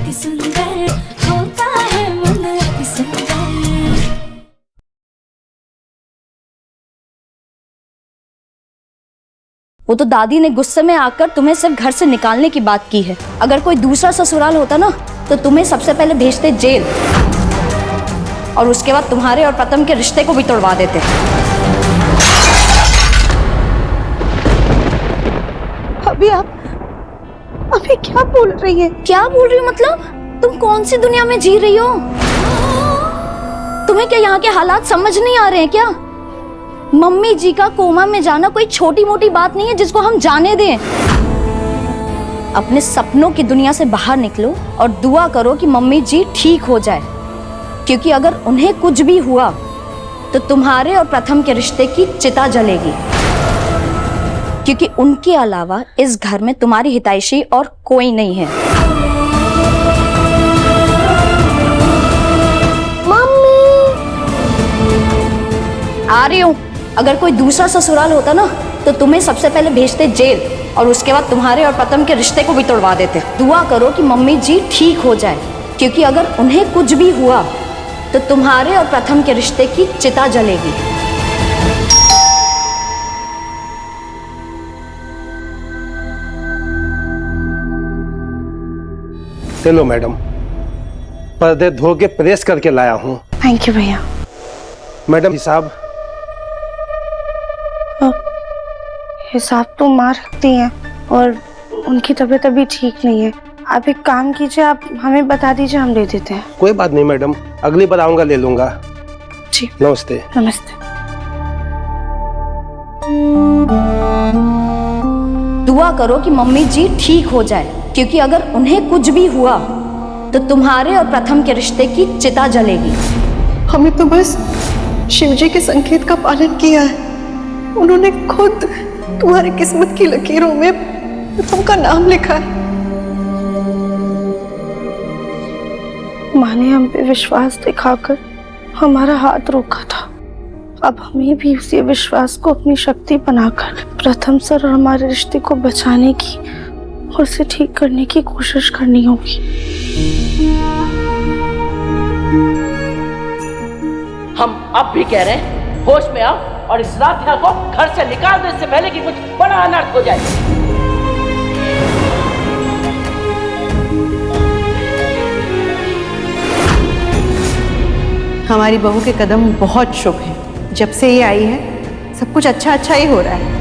अति सुंदर होता है मन अति सुंदर। वो तो दादी ने गुस्से में आकर तुम्हें सिर्फ घर से निकालने की बात की है। अगर कोई दूसरा ससुराल होता ना तो तुम्हें सबसे पहले भेजते जेल और उसके बाद तुम्हारे और प्रथम के रिश्ते को भी तोड़वा देते। अभी आप अभी क्या बोल रही है? क्या बोल रही हो मतलब? तुम कौन सी दुनिया में जी रही हो? तुम्हें क्या यहाँ के हालात समझ नहीं आ रहे हैं क्या? मम्मी जी का कोमा में जाना कोई छोटी मोटी बात नहीं है जिसको हम जाने दें। अपने सपनों की दुनिया से बाहर निकलो और दुआ करो कि मम्मी जी ठीक हो जाए, क्योंकि अगर उन्हें कुछ भी हुआ तो तुम्हारे और प्रथम के रिश्ते की चिता जलेगी, क्योंकि उनके अलावा इस घर में तुम्हारी हितैषी और कोई नहीं है। मम्मी आ रही हूं। अगर कोई दूसरा ससुराल होता ना तो तुम्हें सबसे पहले भेजते जेल और उसके बाद तुम्हारे और प्रथम के रिश्ते को भी तोड़वा देते। दुआ करो कि मम्मी जी ठीक हो जाए, क्योंकि अगर उन्हें कुछ भी हुआ तो तुम्हारे और प्रथम के रिश्ते की चिता जलेगी। चलो मैडम, पर्दे धो के प्रेस करके लाया हूँ। थैंक यू भैया। मैडम हिसाब हिसाब तो माँ रखती हैं और उनकी तबीयत अभी ठीक नहीं है। आप एक काम कीजिए, आप हमें बता दीजिए, हम दे देते हैं। कोई बात नहीं मैडम, अगली बार आऊंगा ले लूंगा। जी नमस्ते। नमस्ते। दुआ करो कि मम्मी जी ठीक हो जाए, क्योंकि अगर उन्हें कुछ भी हुआ तो तुम्हारे और प्रथम के रिश्ते की चिता जलेगी। हमें तो बस शिवजी के संकेत का पालन किया है। उन्होंने खुद तुम्हारी किस्मत की लकीरों में प्रथम का नाम लिखा है। माँ ने हम पे विश्वास दिखाकर हमारा हाथ रोका था। अब हमें भी उसी विश्वास को अपनी शक्ति बनाकर प्रथम सर और हमारे रिश्ते को बचाने की और उसे ठीक करने की कोशिश करनी होगी। हम अब भी कह रहे हैं, होश में आओ और इस राधिका को घर से निकाल दो, इससे पहले कि कुछ बड़ा अनर्थ हो जाए। हमारी बहू के कदम बहुत शुभ हैं। जब से ये आई है सब कुछ अच्छा अच्छा ही हो रहा है।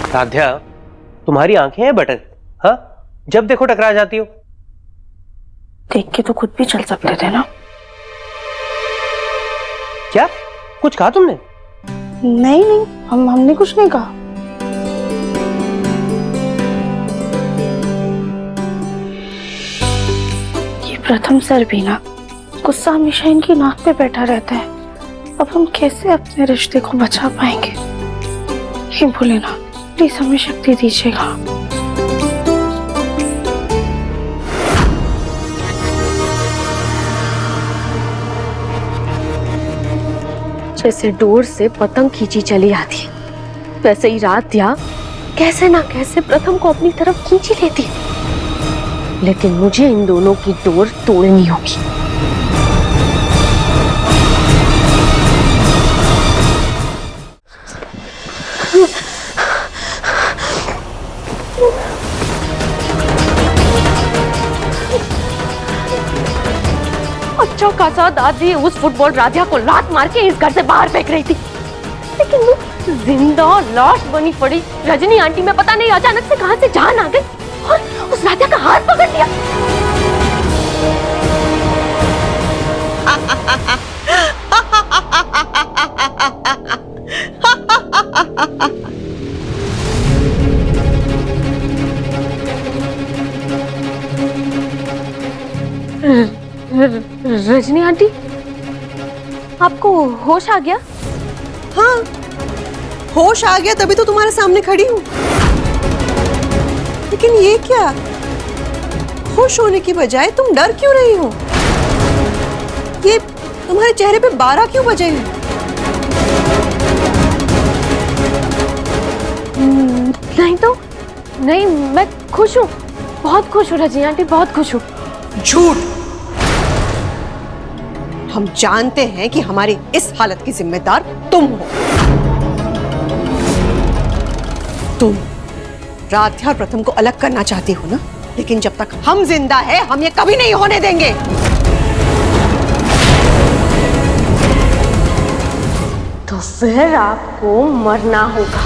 साध्या, तुम्हारी आंखें हैं बटन? हाँ, जब देखो टकरा जाती हो। देख के तो खुद भी चल सकते थे ना। क्या कुछ कहा तुमने? नहीं नहीं, हमने कुछ नहीं कहा। ये प्रथम सर भी ना, गुस्सा हमेशा इनकी नाक पे बैठा रहता है। अब हम कैसे अपने रिश्ते को बचा पाएंगे? ये बोले ना, प्लीज हमें शक्ति दीजिएगा। जैसे डोर से पतंग खींची चली आती, वैसे ही राध्या कैसे ना कैसे प्रथम को अपनी तरफ खींची लेती। लेकिन मुझे इन दोनों की डोर तोड़नी होगी। अच्छा खासा दादी उस फुटबॉल राधिया को लात मार के इस घर से बाहर फेंक रही थी, लेकिन वो जिंदा लाश बनी पड़ी रजनी आंटी में पता नहीं अचानक से कहां से जान आ गई और उस राधिया का हाथ पकड़ लिया। रजनी आंटी, आपको होश आ गया? हाँ, होश आ गया तभी तो तुम्हारे सामने खड़ी हूँ। लेकिन ये क्या, होश होने की बजाय तुम डर क्यों रही हो? ये तुम्हारे चेहरे पे 12 क्यों बजे हैं? नहीं तो नहीं, मैं खुश हूँ, बहुत खुश हूँ रजनी आंटी, बहुत खुश हूँ। झूठ। हम जानते हैं कि हमारी इस हालत की जिम्मेदार तुम हो। तुम राध्या और प्रथम को अलग करना चाहती हो ना, लेकिन जब तक हम जिंदा हैं, हम ये कभी नहीं होने देंगे। तो फिर आपको मरना होगा।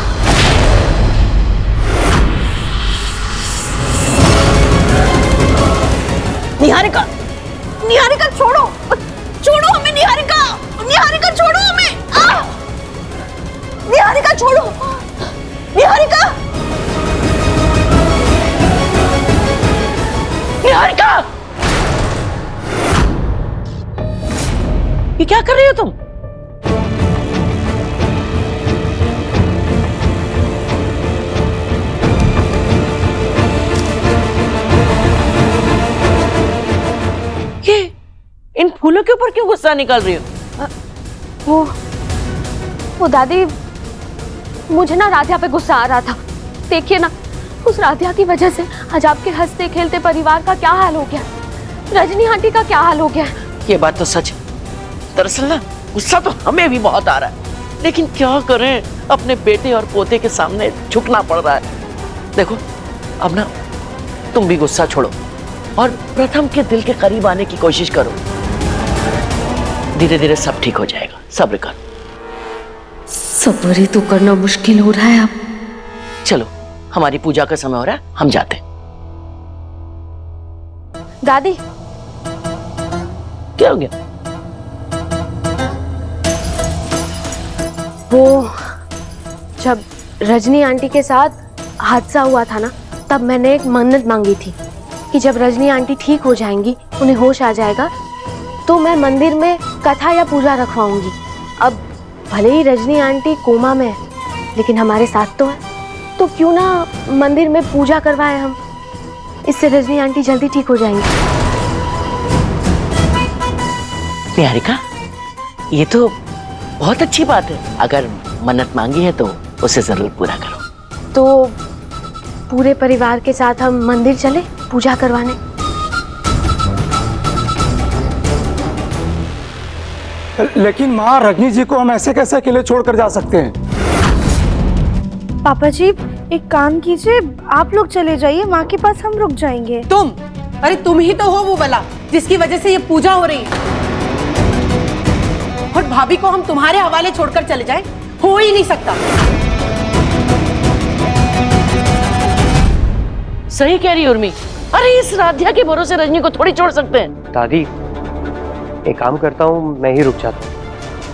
निहारिका, निहारिका छोड़ो, छोड़ो हमें निहारिका, निहारिका छोड़ो हमें। निहारिका छोड़ो, निहारिका, निहारिका, ये क्या कर रही हो तुम? इन फूलों के ऊपर क्यों गुस्सा निकाल रही हो? वो दादी, मुझे ना राधिया पे गुस्सा आ रहा था। देखिए ना, उस राधिया की वजह से आज आपके हंसते खेलते परिवार का क्या हाल हो गया, रजनी आंटी का क्या हाल हो गया। ये बात तो सच है। दरअसल ना गुस्सा तो हमें भी बहुत आ रहा है, लेकिन क्या करें, अपने बेटे और पोते के सामने झुकना पड़ रहा है। देखो अब ना तुम भी गुस्सा छोड़ो और प्रथम के दिल के करीब आने की कोशिश करो। धीरे धीरे सब ठीक हो जाएगा, सब्र कर। सब्र ही तो करना मुश्किल हो रहा है अब। चलो, हमारी पूजा का समय हो रहा है, हम जाते हैं। दादी, क्या हो गया? वो जब रजनी आंटी के साथ हादसा हुआ था ना, तब मैंने एक मन्नत मांगी थी कि जब रजनी आंटी ठीक हो जाएंगी, उन्हें होश आ जाएगा, तो मैं मंदिर में कथा या पूजा रखवाऊंगी। अब भले ही रजनी आंटी कोमा में है, लेकिन हमारे साथ तो है, तो क्यों ना मंदिर में पूजा करवाएं हम। इससे रजनी आंटी जल्दी ठीक हो जाएंगी। निहारिका, ये तो बहुत अच्छी बात है। अगर मन्नत मांगी है तो उसे जरूर पूरा करो। तो पूरे परिवार के साथ हम मंदिर चले पूजा करवाने। लेकिन माँ, रजनी जी को हम ऐसे कैसे अकेले छोड़कर जा सकते हैं? पापा जी, एक काम कीजिए, आप लोग चले जाइए, माँ के पास हम रुक जाएंगे। तुम, अरे तुम ही तो हो वो वाला जिसकी वजह से ये पूजा हो रही है। और भाभी को हम तुम्हारे हवाले छोड़कर चले जाएं, हो ही नहीं सकता। सही कह रही उर्मी। अरे इस राधिया के भरोसे रजनी को थोड़ी छोड़ सकते हैं। दादी, एक काम करता हूँ, मैं ही रुक जाता हूँ।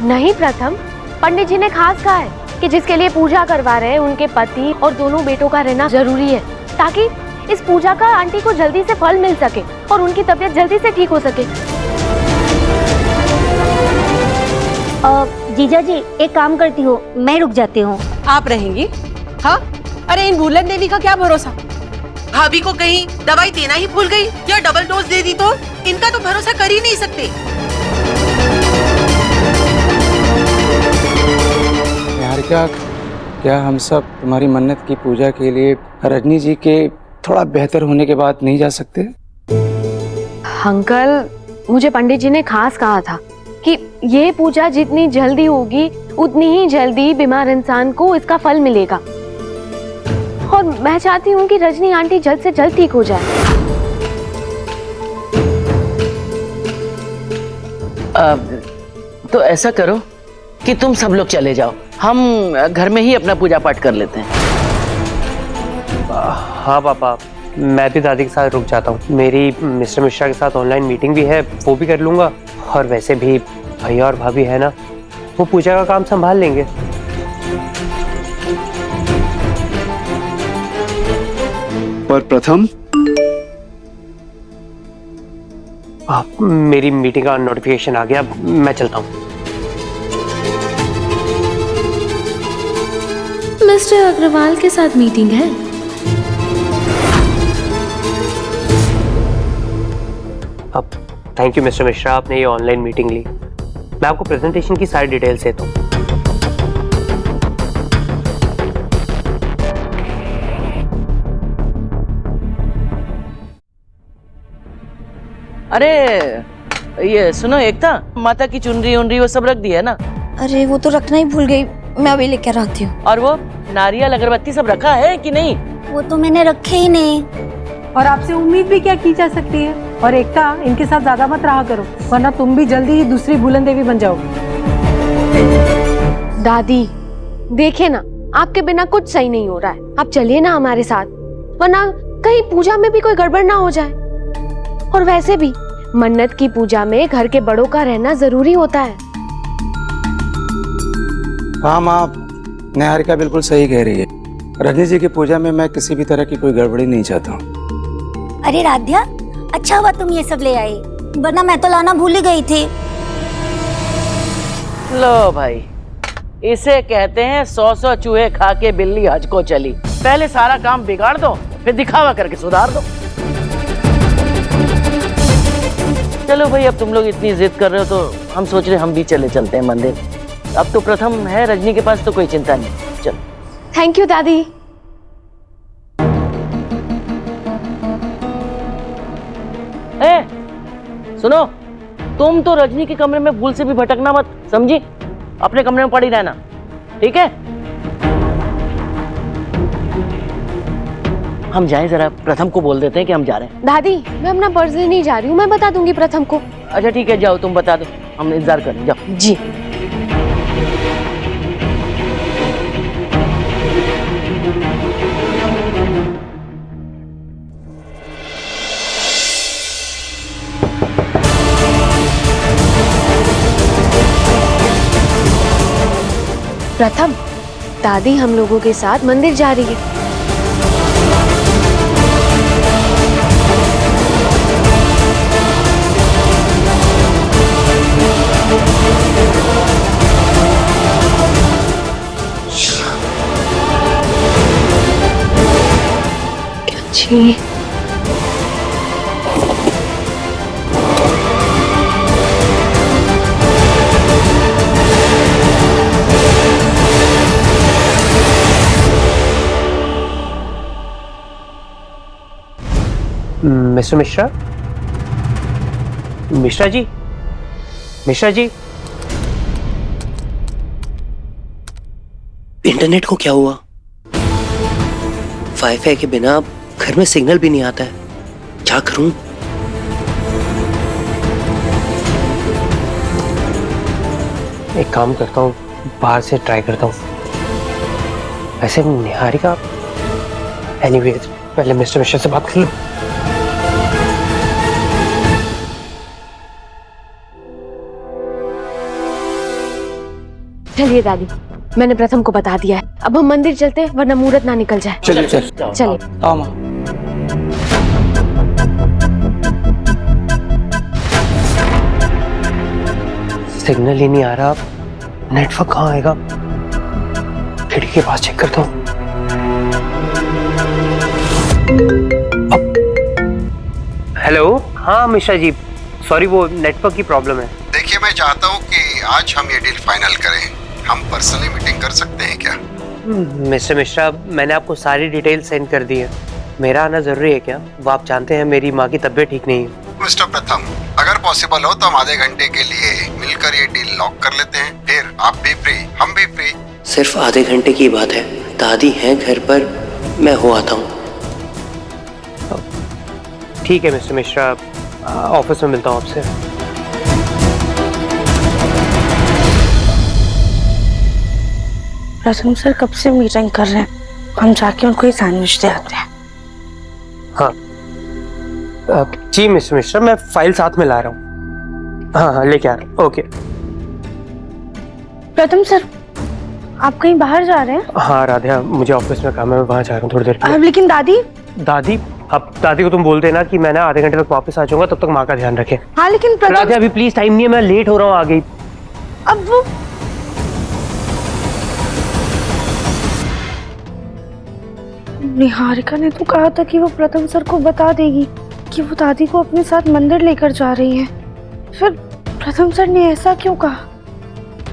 नहीं प्रथम, पंडित जी ने खास कहा है कि जिसके लिए पूजा करवा रहे हैं उनके पति और दोनों बेटों का रहना जरूरी है, ताकि इस पूजा का आंटी को जल्दी से फल मिल सके और उनकी तबीयत जल्दी से ठीक हो सके। जीजा जी एक काम करती हूँ, मैं रुक जाती हूँ। आप रहेंगी? हाँ, अरे इन भूलन देवी का क्या भरोसा, भाभी को कहीं दवाई देना ही भूल गई या डबल डोज दे दी तो इनका तो भरोसा कर ही नहीं सकते। यार क्या हम सब तुम्हारी मन्नत की पूजा के लिए रजनी जी के थोड़ा बेहतर होने के बाद नहीं जा सकते? अंकल, मुझे पंडित जी ने खास कहा था कि ये पूजा जितनी जल्दी होगी उतनी ही जल्दी बीमार इंसान को इसका फल मिलेगा, और मैं चाहती हूँ कि रजनी आंटी जल्द से जल्द ठीक हो जाए। तो ऐसा करो कि तुम सब लोग चले जाओ, हम घर में ही अपना पूजा पाठ कर लेते हैं। हाँ पापा, मैं भी दादी के साथ रुक जाता हूँ। मेरी मिस्टर मिश्रा के साथ ऑनलाइन मीटिंग भी है, वो भी कर लूँगा। और वैसे भी भैया और भाभी है ना, वो पूजा का काम संभाल लेंगे। पर प्रथम, मेरी मीटिंग का नोटिफिकेशन आ गया, मैं चलता हूँ। मिस्टर अग्रवाल के साथ मीटिंग है। अब थैंक यू मिस्टर मिश्रा, आपने ये ऑनलाइन मीटिंग ली। मैं आपको प्रेजेंटेशन की सारी डिटेल्स देता हूँ। अरे ये सुनो एकता, माता की चुनरी उनरी वो सब रख दी है ना? अरे वो तो रखना ही भूल गई, मैं अभी लेकर आती हूँ। और वो नारियल अगरबत्ती सब रखा है कि नहीं? वो तो मैंने रखे ही नहीं। और आपसे उम्मीद भी क्या की जा सकती है। और एकता, इनके साथ ज्यादा मत रहा करो, वरना तुम भी जल्दी ही दूसरी भूलन देवी बन जाओगी। दादी देखिए ना, आपके बिना कुछ सही नहीं हो रहा है, आप चलिए ना हमारे साथ, वरना कहीं पूजा में भी कोई गड़बड़ ना हो जाए। और वैसे भी मन्नत की पूजा में घर के बड़ों का रहना जरूरी होता है। हाँ माँ, निहारिका बिल्कुल सही कह रही है। रजनी जी की पूजा में मैं किसी भी तरह की कोई गड़बड़ी नहीं चाहता हूँ। अरे राध्या, अच्छा हुआ तुम ये सब ले आई, वरना मैं तो लाना भूल ही गई थी। लो भाई, इसे कहते हैं 100 चूहे खा के बिल्ली हज को चली। पहले सारा काम बिगाड़ दो, फिर दिखावा करके सुधार दो। चलो भाई, अब तुम लोग इतनी जिद कर रहे हो तो हम सोच रहे हम भी चलते हैं मंदिर। अब तो प्रथम है रजनी के पास, तो कोई चिंता नहीं। चलो। थैंक यू दादी। सुनो, तुम तो रजनी के कमरे में भूल से भी भटकना मत, समझी? अपने कमरे में पड़ी रहना, ठीक है? हम जाएं, जरा प्रथम को बोल देते हैं कि हम जा रहे हैं। दादी, मैं अपना पर्स लेने जा रही हूँ, मैं बता दूंगी प्रथम को। अच्छा ठीक है, जाओ, तुम बता दो, हम इंतजार करें, जाओ। जी। प्रथम, दादी हम लोगों के साथ मंदिर जा रही है। जी। मिस्टर मिश्रा, मिश्रा जी, मिश्रा जी, इंटरनेट को क्या हुआ? वाईफाई के बिना घर में सिग्नल भी नहीं आता है, क्या करूं? एक काम करता हूँ, बाहर से ट्राई करता हूँ। वैसे निहारिका, एनीवेज पहले मिस्टर मिश्रा से बात कर लो। चलिए दादी, मैंने प्रथम को बता दिया है। अब हम मंदिर चलते हैं, वरना मुहूर्त ना निकल जाए। चलिए चलिए। आओ माँ। सिग्नल ही नहीं आ रहा, नेटवर्क कहाँ आएगा? खिड़की के पास चेक करता हूँ। हेलो, हाँ मिश्रा जी, सॉरी वो नेटवर्क की प्रॉब्लम है। देखिए, मैं चाहता हूँ कि आज हम ये डील फाइनल करें। हम पर्सनली मीटिंग कर सकते हैं क्या? मिस्टर मिश्रा, मैंने आपको सारी डिटेल सेंड कर दी है। मेरा आना जरूरी है क्या? वो आप जानते हैं मेरी माँ की तबीयत ठीक नहीं है। मिस्टर प्रथम, अगर पॉसिबल हो तो हम आधे घंटे के लिए मिलकर ये डील लॉक कर लेते हैं। फिर आप भी फ्री, हम भी फ्री। सिर्फ आधे घंटे की बात है, दादी हैं घर पर, मैं हो आता हूँ। ठीक है मिस्टर मिश्रा, ऑफिस में मिलता हूँ आपसे। प्रथम सर कब से मीटिंग कर रहे हैं, हम जाके उनको ही सैंडविच दे आते हैं। हाँ जी मिस्टर मिश्रा, मैं फाइल साथ में ला रहा हूँ। हाँ लेके आ रहा हूँ। ओके। प्रथम सर, आप कहीं बाहर जा रहे हैं? हाँ राधा, मुझे ऑफिस में काम है, मैं वहाँ जा रहा हूँ थोड़ी देर के लिए। लेकिन दादी? दादी, अब दादी को तुम बोल देना कि मैं ना आधे घंटे तक वापस आ जाऊंगा, तब तक माँ का ध्यान रखें। हाँ लेकिन राधा अभी प्लीज, टाइम नहीं है, मैं लेट हो रहा हूँ आगे। अब वो निहारिका ने तो कहा था कि वो प्रथम सर को बता देगी कि वो दादी को अपने साथ मंदिर लेकर जा रही है। फिर प्रथम सर ने ऐसा क्यों कहा?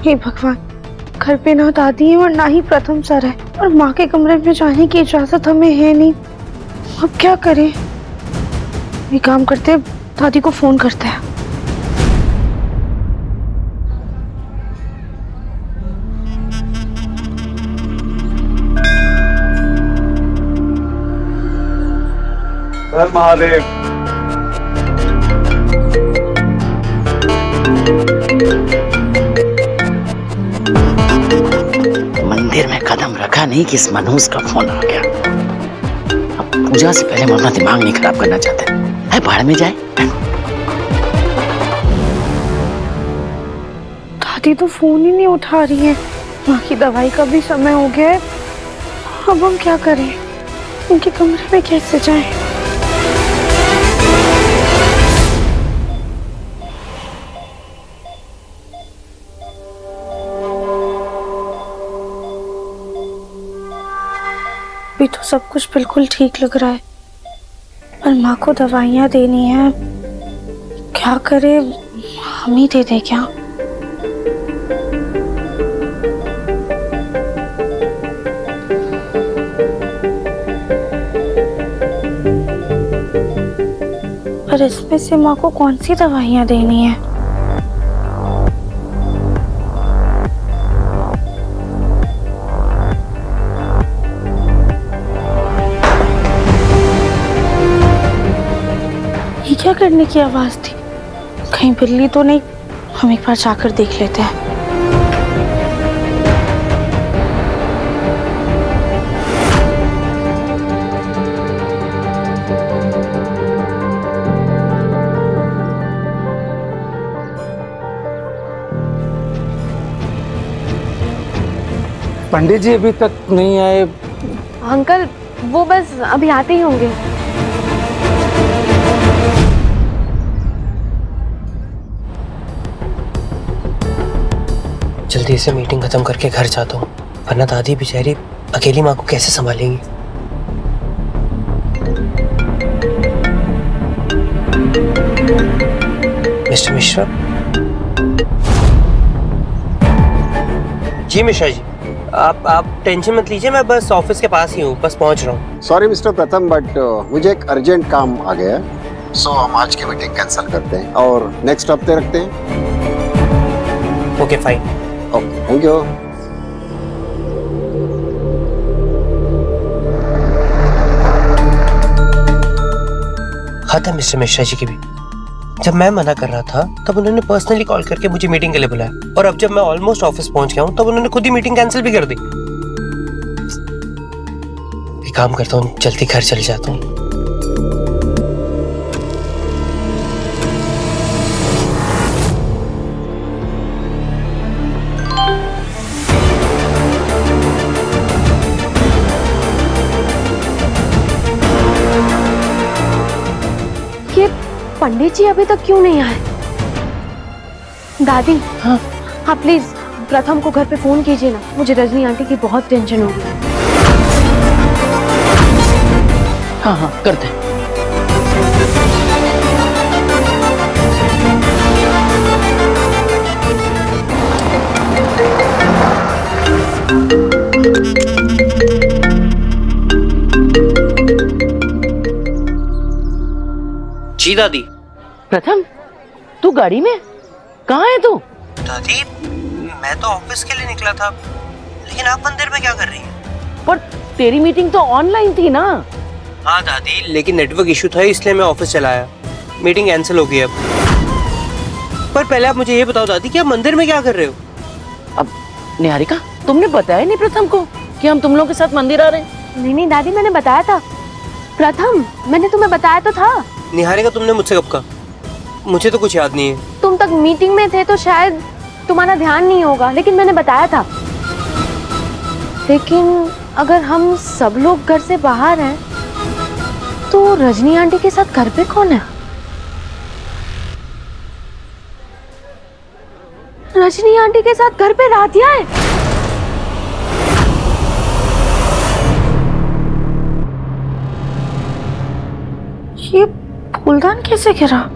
हे भगवान, घर पे ना दादी है और ना ही प्रथम सर है, और माँ के कमरे में जाने की इजाजत हमें है नहीं। अब क्या करें? ये काम करते, दादी को फोन करते हैं। हर महादेव। मंदिर में कदम रखा नहीं कि इस मनहूस का फोन आ गया। अब पूजा से पहले हम अपना दिमाग नहीं खराब करना चाहते है, बाहर में जाए। दादी तो फोन ही नहीं उठा रही है, माँ की दवाई का भी समय हो गया है। अब हम क्या करें? उनके कमरे में कैसे जाएं? अभी तो सब कुछ बिल्कुल ठीक लग रहा है, पर माँ को दवाइयाँ देनी है। क्या करे, हम ही दे दे क्या? पर इसमें से माँ को कौन सी दवाइयाँ देनी है? ये क्या करने की आवाज थी? कहीं बिल्ली तो नहीं? हम एक बार जाकर देख लेते हैं। पंडित जी अभी तक नहीं आए। अंकल वो बस अभी आते ही होंगे। जल्दी से मीटिंग खत्म करके घर जाता हूँ, वरना दादी बेचारी अकेली माँ को कैसे संभालेंगी। मिस्टर मिश्रा। जी मिश्रा जी, आप टेंशन मत लीजिए, मैं बस ऑफिस के पास ही हूँ, बस पहुँच रहा हूँ। सॉरी मिस्टर प्रथम, बट मुझे एक अर्जेंट काम आ गया है, सो हम आज की मीटिंग कैंसिल करते हैं और नेक्स्ट हफ्ते रखते हैं। Okay fine. Okay, thank you. हद है मिस्टर मिश्रा जी की भी। जब मैं मना कर रहा था तब उन्होंने पर्सनली कॉल करके मुझे मीटिंग के लिए बुलाया, और अब जब मैं ऑलमोस्ट ऑफिस पहुंच गया हूं तब उन्होंने खुद ही मीटिंग कैंसिल भी कर दी। एक काम करता हूं, जल्दी घर चले जाता हूं। पंडित जी अभी तक क्यों नहीं आए? दादी, हाँ हाँ प्लीज प्रथम को घर पे फोन कीजिए ना, मुझे रजनी आंटी की बहुत टेंशन हो गई। हाँ हाँ करते हैं। जी दादी। प्रथम, तू गाड़ी में कहाँ है तू? दादी मैं तो ऑफिस के लिए निकला था, लेकिन आप मंदिर में क्या कर रही हैं? पर तेरी मीटिंग तो ऑनलाइन थी ना। हाँ दादी, लेकिन नेटवर्क इशू था इसलिए मैं ऑफिस चला आया। मीटिंग कैंसिल हो गई अब। पर पहले आप मुझे ये बताओ दादी कि आप मंदिर में क्या कर रहे हो? अब निहारिका, तुमने बताया नहीं प्रथम को कि हम तुम लोग के साथ मंदिर आ रहे हैं? नहीं दादी, मैंने बताया था। प्रथम, मैंने तुम्हें बताया तो था। निहारिका, तुमने मुझसे कब कहा? मुझे तो कुछ याद नहीं है। तुम तक मीटिंग में थे तो शायद तुम्हारा ध्यान नहीं होगा, लेकिन मैंने बताया था। लेकिन अगर हम सब लोग घर से बाहर हैं तो रजनी आंटी के साथ घर पे कौन है? रजनी आंटी के साथ घर पे राधिया है। ये फूलदान कैसे गिरा?